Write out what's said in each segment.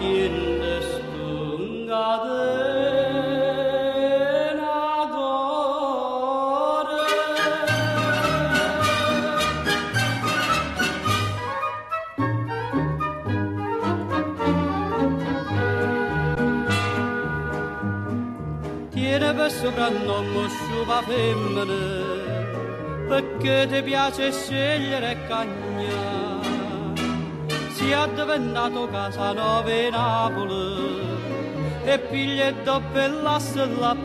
niente stungate tiene per soprannome sciupa femmine perché ti piace scegliere cagna si è diventato Casanova Napoli e piglia doppia la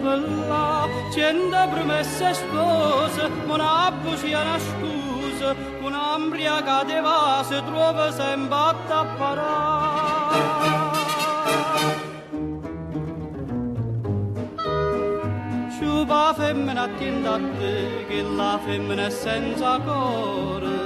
pella 100 promesse spose ma una bugia una scusa un'ambriaca di vase trova sempre a tapparare la femmina attende a te che la femmina è senza cuore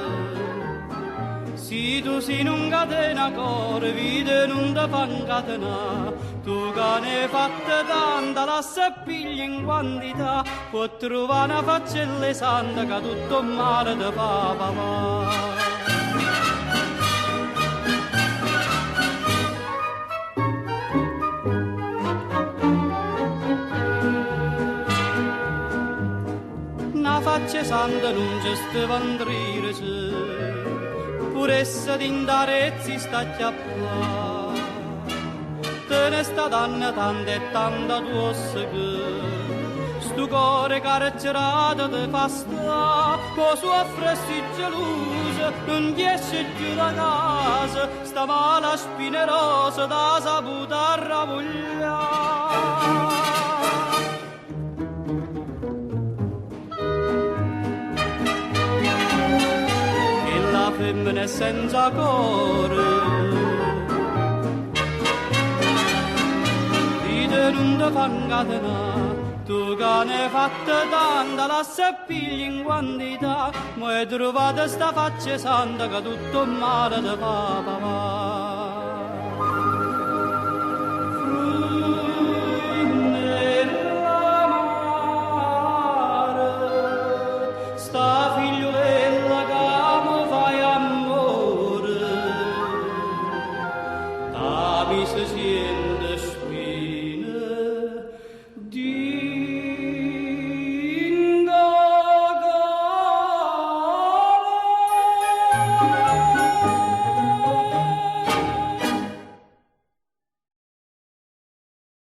se tu sei non catena cuore vita non ti fa incatenare tu che ne hai fatta tanta la seppiglia in quantità può trovare una faccella santa che tutto male ti fa papà faccia santa non ci sta vandrire pure essa d'indarezzi sta a chiappare te ne sta danna tanta e tanta tosse che sto cuore carcerato ti fa sta ma soffre si gelosa non riesce più da casa sta mala spinerosa da saputa a ravogliare femmina è senza cuore vita non ti fa incatenare tu che ne hai fatta tanta la seppiglia in quantità ma hai trovato sta faccia santa che tutto male ti fa papà